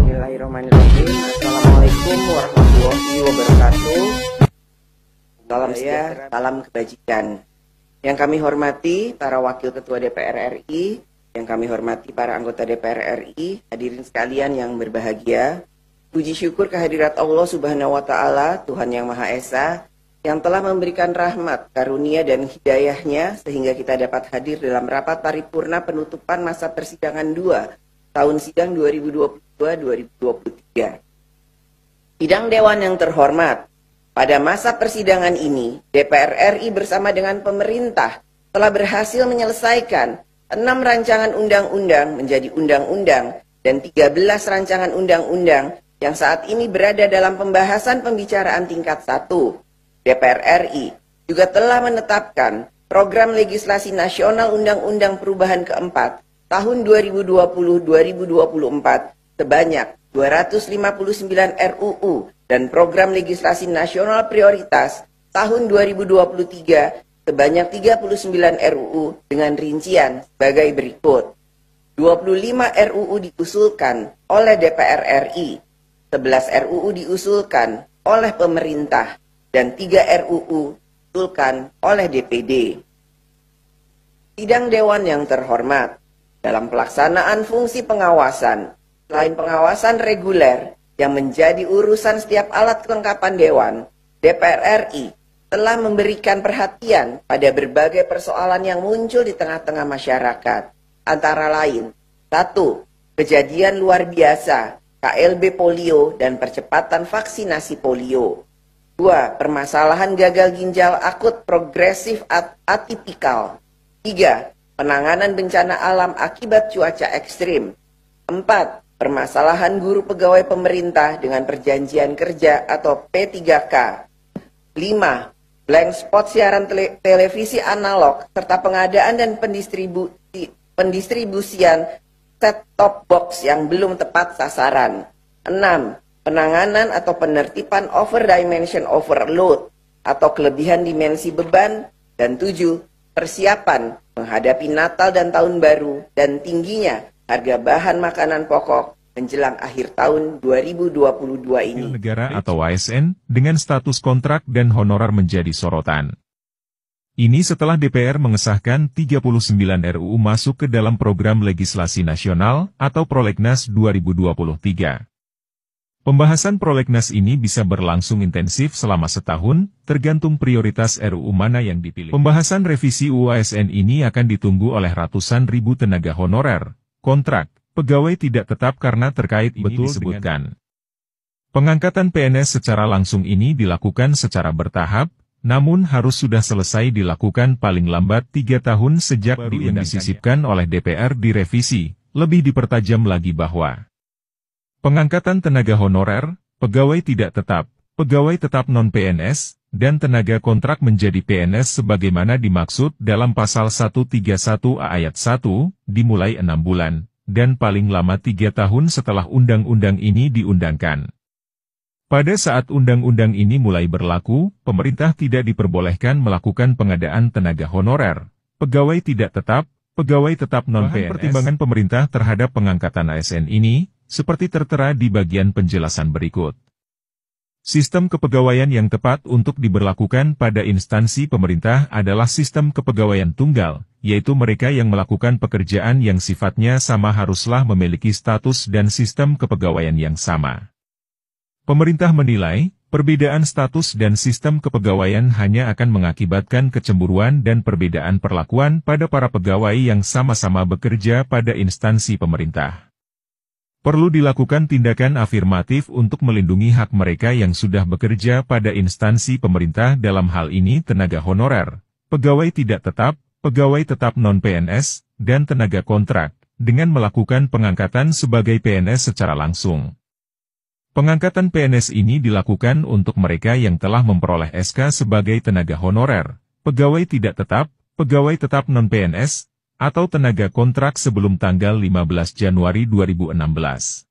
Bismillahirrahmanirrahim. Assalamualaikum warahmatullahi wabarakatuh. Salam sejahtera, salam kebajikan. Yang kami hormati para Wakil Ketua DPR RI, yang kami hormati para anggota DPR RI, hadirin sekalian yang berbahagia. Puji syukur kehadirat Allah Subhanahu wa Ta'ala, Tuhan yang Maha Esa, yang telah memberikan rahmat, karunia dan hidayahnya sehingga kita dapat hadir dalam rapat paripurna penutupan masa persidangan 2 tahun sidang 2022-2023. Sidang Dewan yang terhormat, pada masa persidangan ini, DPR RI bersama dengan pemerintah telah berhasil menyelesaikan 6 rancangan undang-undang menjadi undang-undang dan 13 rancangan undang-undang yang saat ini berada dalam pembahasan pembicaraan tingkat 1. DPR RI juga telah menetapkan program legislasi nasional Undang-Undang Perubahan keempat tahun 2020-2024 sebanyak 259 RUU dan program legislasi nasional prioritas tahun 2023 sebanyak 39 RUU dengan rincian sebagai berikut. 25 RUU diusulkan oleh DPR RI, 11 RUU diusulkan oleh pemerintah, dan 3 RUU diusulkan oleh DPD. Sidang Dewan yang terhormat, dalam pelaksanaan fungsi pengawasan, selain pengawasan reguler yang menjadi urusan setiap alat kelengkapan Dewan, DPR RI telah memberikan perhatian pada berbagai persoalan yang muncul di tengah-tengah masyarakat. Antara lain, 1. Kejadian luar biasa, KLB polio dan percepatan vaksinasi polio. 2. Permasalahan gagal ginjal akut progresif atipikal. 3. Penanganan bencana alam akibat cuaca ekstrim. 4. Permasalahan guru pegawai pemerintah dengan perjanjian kerja atau P3K. 5. Blank spot siaran televisi analog serta pengadaan dan pendistribusian set-top box yang belum tepat sasaran. 6. Penanganan atau penertiban overdimension overload atau kelebihan dimensi beban. Dan 7. Persiapan menghadapi Natal dan Tahun Baru dan tingginya harga bahan makanan pokok menjelang akhir tahun 2022 ini. Negara atau ASN dengan status kontrak dan honorar menjadi sorotan. Ini setelah DPR mengesahkan 39 RUU masuk ke dalam program legislasi nasional atau Prolegnas 2023. Pembahasan Prolegnas ini bisa berlangsung intensif selama setahun, tergantung prioritas RUU mana yang dipilih. Pembahasan revisi UU ASN ini akan ditunggu oleh ratusan ribu tenaga honorer, kontrak, pegawai tidak tetap karena terkait ini disebutkan. Pengangkatan PNS secara langsung ini dilakukan secara bertahap, namun harus sudah selesai dilakukan paling lambat 3 tahun sejak yang disisipkan oleh DPR direvisi. Lebih dipertajam lagi bahwa pengangkatan tenaga honorer, pegawai tidak tetap, pegawai tetap non-PNS, dan tenaga kontrak menjadi PNS sebagaimana dimaksud dalam pasal 131A ayat 1, dimulai 6 bulan, dan paling lama 3 tahun setelah undang-undang ini diundangkan. Pada saat undang-undang ini mulai berlaku, pemerintah tidak diperbolehkan melakukan pengadaan tenaga honorer, pegawai tidak tetap non-PNS. Pertimbangan pemerintah terhadap pengangkatan ASN ini, seperti tertera di bagian penjelasan berikut. Sistem kepegawaian yang tepat untuk diberlakukan pada instansi pemerintah adalah sistem kepegawaian tunggal, yaitu mereka yang melakukan pekerjaan yang sifatnya sama haruslah memiliki status dan sistem kepegawaian yang sama. Pemerintah menilai, perbedaan status dan sistem kepegawaian hanya akan mengakibatkan kecemburuan dan perbedaan perlakuan pada para pegawai yang sama-sama bekerja pada instansi pemerintah. Perlu dilakukan tindakan afirmatif untuk melindungi hak mereka yang sudah bekerja pada instansi pemerintah dalam hal ini tenaga honorer, pegawai tidak tetap, pegawai tetap non-PNS, dan tenaga kontrak, dengan melakukan pengangkatan sebagai PNS secara langsung. Pengangkatan PNS ini dilakukan untuk mereka yang telah memperoleh SK sebagai tenaga honorer, pegawai tidak tetap non-PNS, atau tenaga kontrak sebelum tanggal 15 Januari 2016.